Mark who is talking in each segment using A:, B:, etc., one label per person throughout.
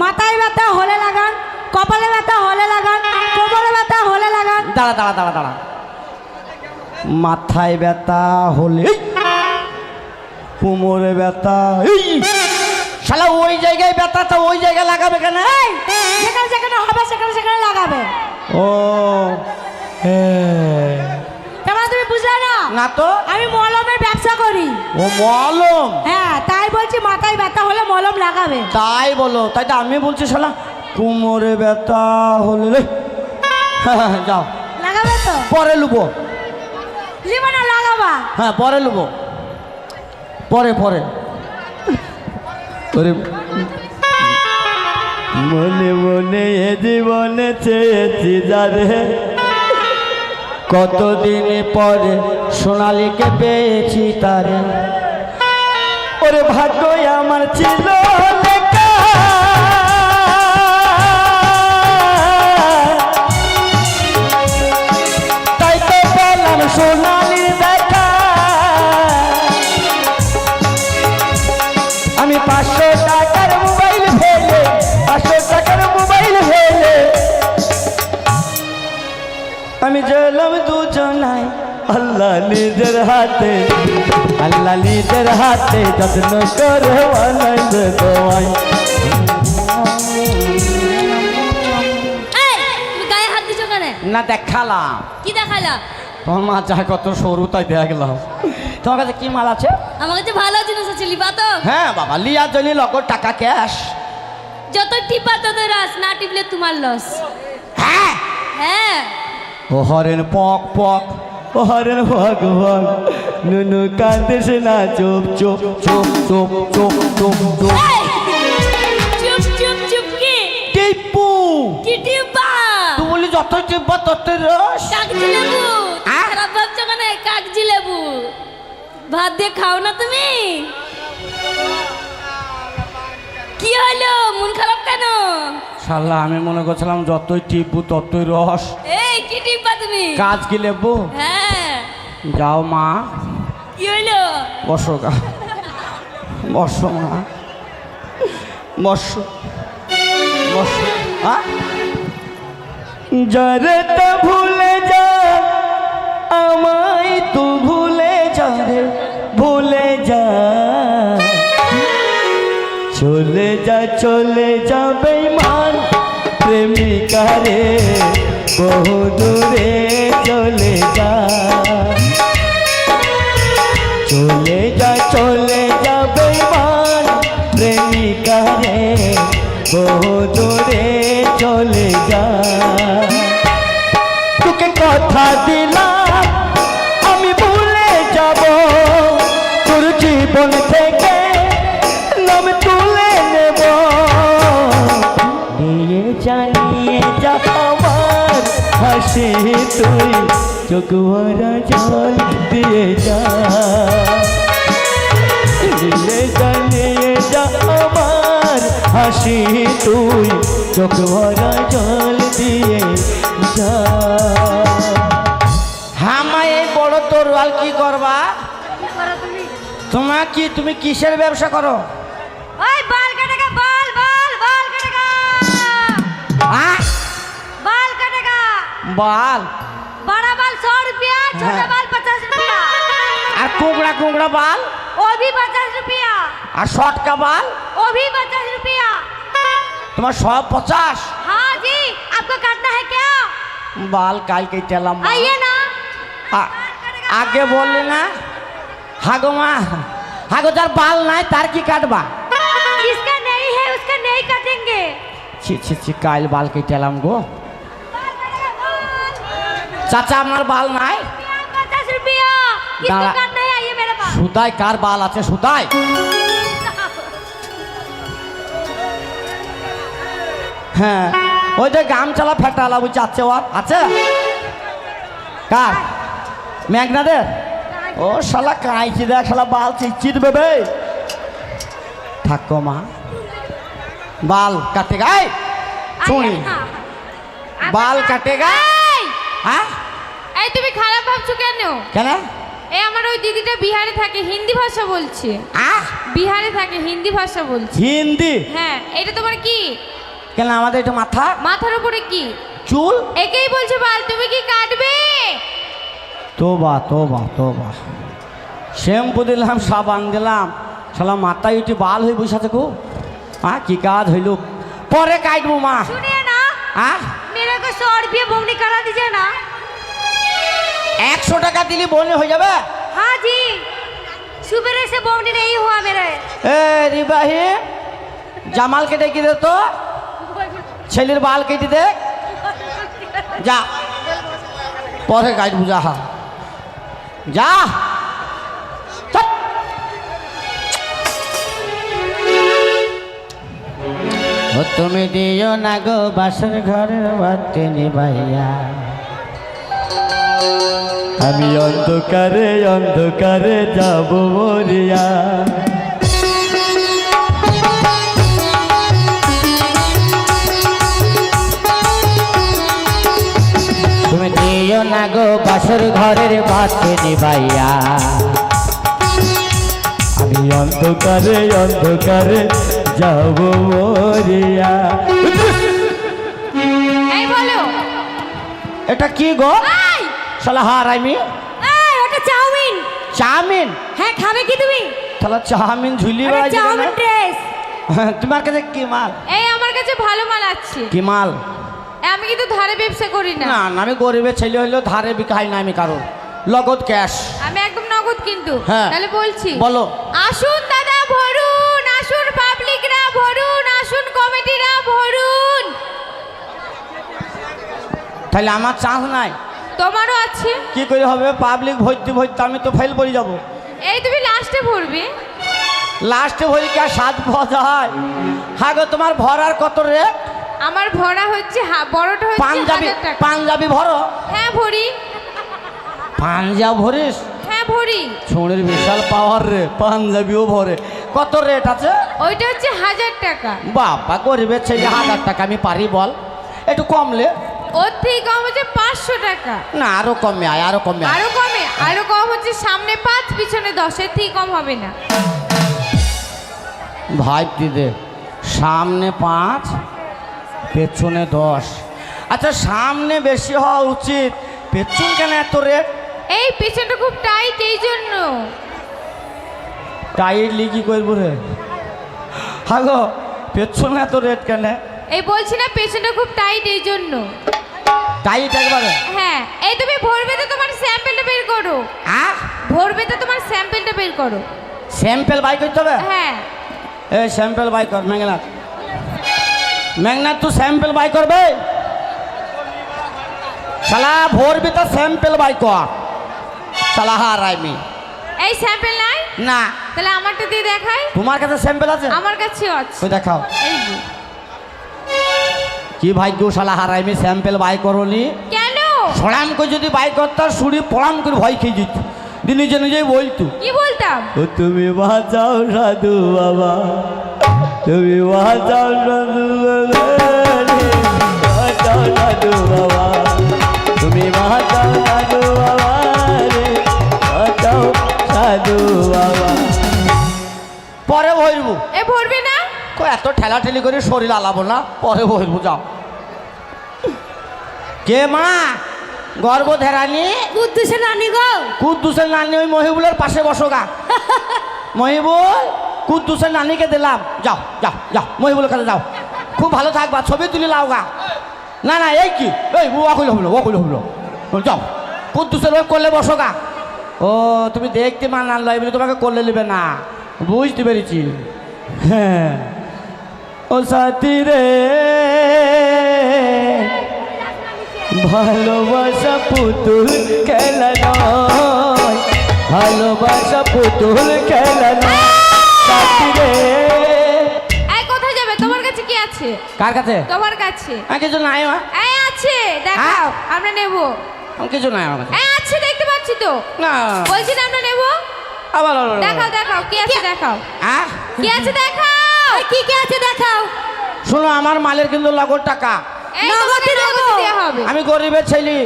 A: মাথায় ব্যথা হলে লাগান, কপালে ব্যথা হলে লাগান, কোমরে ব্যথা হলে লাগান।
B: দাঁড়া দাঁড়া দাঁড়া দাঁড়া, মাথায় ব্যথা হলে, কোমরে ব্যথা, শালা ওই জায়গায় ব্যথা তো ওই জায়গায় লাগাবে কেন?
A: যেখানে যেখানে হবে সেখানে সেখানে লাগাবে।
B: ও হ্যাঁ,
A: তেমন তুমি বুঝলে না?
B: না তো,
A: আমি মলমের ব্যবসা করি।
B: ও মলম?
A: হ্যাঁ, তাই বলছি মাথায় ব্যথা হলে মলম লাগাবে।
B: তাই বলো, তাই তো আমি বলছি শালা কোমরে ব্যথা হলে যাও
A: লাগাবে তো?
B: পরে লুবো।
A: লিবা না, লাগাবা?
B: হ্যাঁ পরে লুবো, পরে পরে। মনে মনে এ জীবনে চেয়েছি যারে, কতদিন পরে সোনালীকে পেয়েছি তারে। ওরে ভাগ্য আমার ছিল লেখা, তাই তো পেলাম সোনালীর দেখা। আমি 500 টাকার মোবাইল ফেলে, 500 টাকার মোবাইল ফেলে আমি জেলাম দুজনাই। আল্লাহ নিজের হাতে, আল্লাহ নিজের হাতে যত্ন করে বানাইছে তোমায়।
A: তুমি গায়ে হাত দিছো কেন?
B: না দেখালাম।
A: কি দেখালা?
B: তোমার মা যা কত সরু তাই দেখলাম। তোমার কাছে কি মাল আছে?
A: আমার কাছে ভালো জিনিস আছে, লিবা তো?
B: হ্যাঁ বাবা, লিয়ার জন্য নগদ টাকা ক্যাশ।
A: যত টিপা তত রাস, না টিপলে তোমার লস।
B: হ্যাঁ
A: হ্যাঁ,
B: ও হরেন পক পক, ও হরেন ভগ ভগ, নুনু কান্দিস না, চুপ চুপ চুপ চুপ চুপ চুপ চুপ।
A: চুপ চুপ চুপ কি?
B: টিপু
A: কি টিপা?
B: তুই বলি যত টিপবা তত রস।
A: কাগজি লেবু। খারাপ ভাবছো কেন? কাগজি লেবু ভাত দিয়ে খাও না তুমি? কি হলো, মন খারাপ কেন?
B: শালা আমি মনে করছিলাম যতই টিপু ততই রস।
A: এই কি টিপা তুমি?
B: কাজ কি লেবু?
A: হ্যাঁ,
B: যাও মা,
A: কি হলো?
B: বসো গা, বসো মা, বসো বসো। যারে তো ভুলে যা, আমায় তু ভুলে যা রে, ভুলে যা। চলে যা চলে যা বেঈমান প্রেমিকা রে, বহু দূরে চলে যা। চলে যা চলে যা বেঈমান প্রেমিকা রে, বহু দূরে চলে যা। তোকে কথা দিলাম আমি ভুলে যাব, তোর জীবন থেকে নাম তুলে নেব। নিয়ে জানিয়ে যা আমার হাসি, তুই চোখ ভরা জল দিয়ে যা। নিয়ে জানিয়ে যা আমার হাসি, তুই চোখ ভরা জল দিয়ে যা। হামায় এই বড় তরোয়াল কি করবা? তোমার কি, তুমি কিসের ব্যবসা করো?
A: ওই বাল কাটেগা, বাল বাল বাল কাটেগা। बाल कटेगा।
B: बाल
A: बड़ा बाल 100 रुपया, छोटा बाल 50 रुपया।
B: और कुंगड़ा कुंगड़ा बाल
A: वो भी 50 रुपया।
B: और शॉर्ट का बाल
A: वो भी 50 रुपया।
B: तुम्हारा 150?
A: हाँ जी, आपको काटना है क्या?
B: बाल काल के चला
A: आइए ना।
B: आगे बोल लेना। हागो माँ, हागो जर बाल नहीं तार की काटबा।
A: जिसका नहीं है उसका नहीं काटेंगे।
B: ছি ছি ছি, কাল বাল কেটে এলাম গো। চাচা আমার বাল নাই।
A: 50 रुपया। किसको काटना है? आइए मेरे पास।
B: সুতাই কার বাল আছে? সুতাই হ্যাঁ, ওই যে গামছালা ফেটালা বুঝছে আছে, ওর আছে কার? মেঘনাদের? ও শালা কাঁচি দেখ, শালা বাল চিচির বেবে। থাকো মা, बाल काटेगा। सुनी, बाल काटेगा। हाँ
A: এই তুমি খারাপ ভাবছো কেন?
B: কেন?
C: এই আমার ওই দিদিটা বিহারে থাকে, হিন্দি ভাষা বলছে। বিহারে থাকে, হিন্দি ভাষা বলছে।
B: হিন্দি?
C: হ্যাঁ। এটা তোমার কি?
B: কেন আমাদের এটা মাথা?
C: মাথার উপরে কি?
B: চুল।
C: একেই বলছে বাল, তুমি কি কাটবে?
B: তোবা তোবা তোবা, শ্যাম্পু দিলাম, সাবান দিলাম, শালা মাথায় উঠে বাল হয়ে বসে আছে গো। কি কাজ হইল? পরে কাটবো মা।
A: सुनिए ना, मेरे को 100 रुपये बोगनी करा दीजिए ना।
B: 100 টাকা দিলি বনে হয়ে যাবে?
A: हाँ जी, सुबह से बोगनी नहीं हुआ मेरे।
B: এ রিবাহি, জামালকে ডেকে দে তো, ছেলের বাল কেটে দে যা, পরে কাটবো যা। যা চল। ও তুমি দিও না গো বাসর ঘরের বাতি নিভাইয়া, আমি অন্ধকারে অন্ধকারে যাব মরিয়া। তুমি দিও না গো বাসর ঘরের বাতি নিভাইয়া, আমি অন্ধকারে অন্ধকারে যাব মরিয়া।
C: এই বলো,
B: এটা কি গো? শালা হারামি।
A: এই ওটা চাউমিন।
B: চাউমিন?
A: হ্যাঁ, খাবে কি তুমি?
B: শালা চাউমিন ঝুলি
A: আরে চাউমিন ড্রেস।
B: তোমার কাছে কি মাল?
C: এই আমার কাছে ভালো মাল আছে।
B: কি মাল?
C: আমি কিন্তু ধারে ব্যবসা করি না।
B: না না, আমি গরিবের ছেলে হইলেও ধারে বিকাই না আমি কারো, লগত ক্যাশ।
C: আমি একদম নগদ কিন্তু।
B: হ্যাঁ।
C: তাহলে বলছি,
B: বলো।
C: আসুন দাদা ভরুন, আসুন পাবলিকরা ভরুন, আসুন কমিটিরা ভরুন।
B: তাহলে আমার চান্স নাই?
C: তোমারও আছে।
B: কি করে হবে? পাবলিক ভর্তি ভর্তি আমি তো ফেল পড়ে যাব।
C: এই তুমি লাস্টে ভরবে।
B: লাস্টে ভরি কি আর 7 পাওয়া যায়? হ্যাঁ গো, তোমার ভরার কত রেট?
C: আমার ভরা হচ্ছে বড়টা হচ্ছে
B: পাঞ্জাবি
C: 1000 টাকা।
B: পাঞ্জাবি ভরো?
C: হ্যাঁ ভরি।
B: পাঞ্জাব ভরিস?
C: হ্যাঁ ভরি।
B: ছুঁড়ের বিশাল পাওয়ার রে, পাঞ্জাবিও ভরে। কত রেট আছে?
C: ওইটা হচ্ছে 1000 টাকা।
B: বাবা, গরিবের ছেলে 1000 টাকা আমি পারি বল? একটু কমলে?
C: ওর থেকে কম হচ্ছে 500 টাকা।
B: না, আরো কমে আয়, আরো কমে আয়।
C: আরো কমে? আরো কম হচ্ছে সামনে 5 পিছনে 10, এর থেকে কম হবে না।
B: ভাই দিদে, সামনে 5 পেছনে 10। আচ্ছা, সামনে বেশি হওয়া উচিত, পেছন কেন এত রেট?
C: এই পিছনটা খুব টাইট, এই জন্য।
B: টাইট লিখি করবো রে? হ্যাঁ গো, পেছনে এত রেট কেন?
C: এই বলছি না, পেছনটা খুব টাইট, এই জন্য।
B: টাইট একবারে?
C: হ্যাঁ। এই তুমি ভরবে তো তোমার স্যাম্পলটা বের করো। ভরবে তো তোমার স্যাম্পলটা বের করো।
B: স্যাম্পল বাই করতে হবে?
C: হ্যাঁ।
B: এই স্যাম্পল বাই কর মেঘনাথ। মেঘনাথ, তুই স্যাম্পল বাই করবে? শালা ভরবি তো স্যাম্পল বাই কর। শালা হারাইমি।
C: এই স্যাম্পল নাই?
B: না।
C: তাহলে আমারটা দিয়ে দেখাই।
B: তোমার কাছে স্যাম্পল আছে?
C: আমার কাছেও আছে।
B: ওই দেখাও।
C: এই যে।
B: কি ভাগ্য শালা হারাইমি, স্যাম্পল বাই করনি
C: কেন?
B: সরাম করে যদি বাই করতাম, শুড়ি পড়াম করে ভয় খেয়ে যেত, নিজে নিজেই বলতো।
C: কি বলতাম?
B: ও তুমি বাঁচাও সাধু বাবা, তুমি বাঁচাও সাধু বাবা, বাঁচাও সাধু বাবা, তুমি বাঁচাও সাধু বাবা রে, বাঁচাও সাধু বাবা। পরে ভরবো।
C: এ ভরবে না?
B: এত ঠেলাঠেলি করে শরীর আলাবো না, পরে ভরবো। যাও। কে মা? গর্ভধারানি
A: কুদ্দুসের নানি গো।
B: কুদ্দুসের নানি ওই মহিবুলের পাশে বসো গা। মহিবুল, কুদ্দুসের নানিকে দিলাম, যাও যাও যাও, মহিবুলের কাছে যাও, খুব ভালো থাকবা, ছবি তুলে লাও গা। না না, এই কি, এই ও কইল হলো, ও কইল হলো, যাও কুদ্দুসের ওই করলে বসো গা। ও তুমি দেখতে মান আনলো, এমনি তোমাকে করলে নেবে না, বুঝতে পেরেছি। হ্যাঁ ও সাথী রে, ভালোবাসা পুতুল খেলা নয়, ভালোবাসা পুতুল খেলা নয় সাথী রে।
C: এই কোথায় যাবে? তোমার কাছে কি আছে?
B: কার কাছে?
C: তোমার কাছে।
B: কিছু নাই মা।
C: এই আছে, দেখাও, আমরা নেব।
B: কিছু নাই আমার কাছে।
C: এই আছে, দেখতে পাচ্ছি তো।
B: না
C: বলছি না আমরা নেব।
B: আবার
C: দেখাও দেখাও, কি আছে দেখাও।
B: হ্যাঁ,
C: কি আছে দেখাও।
A: কি কি আছে দেখাও।
B: শোনো, আমার মালের কিন্তু লাগর টাকা,
C: এই তোমাকে নগদ দেয়া হবে।
B: আমি গরিবের ছেলে।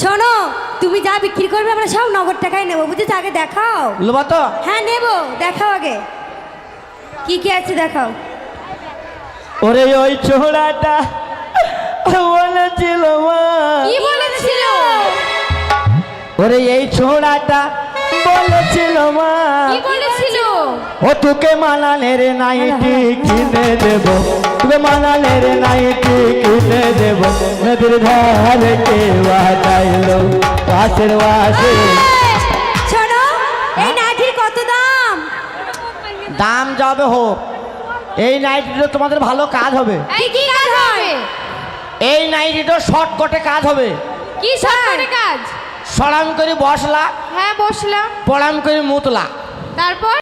A: শোনো,
C: তুমি যা বিক্রি করবে আমরা সব নগদ টাকায় নেবো, বুঝেছো? আগে দেখাও।
B: লোবা তো?
C: হ্যাঁ নেবো, দেখাও আগে কি কি আছে দেখাও।
B: ওরে ওই ছোড়াটা বলেছিল মা,
C: কি বলেছিল?
B: ওরে এই ছোড়াটা বলেছিল মা,
C: কি বলেছিল?
B: ও তোকে মালানের নাইটি কিনে দেব, তোকে মালানের নাইটি কিনে দেব, নদীর ধারে কে বাজাইলো পাশের বাসে।
C: শোনো, এই নাইটির কত দাম?
B: দাম যাবে হোক, এই নাইটিটা তোমাদের ভালো কাজ হবে।
C: কি কি কাজ হবে?
B: এই নাইটিটা শর্টকটে কাজ হবে।
C: কি শর্টকাটে কাজ?
B: সরাম করে বসলা,
C: হ্যাঁ বসলাম,
B: পড়াম করে মুতলা,
C: তারপর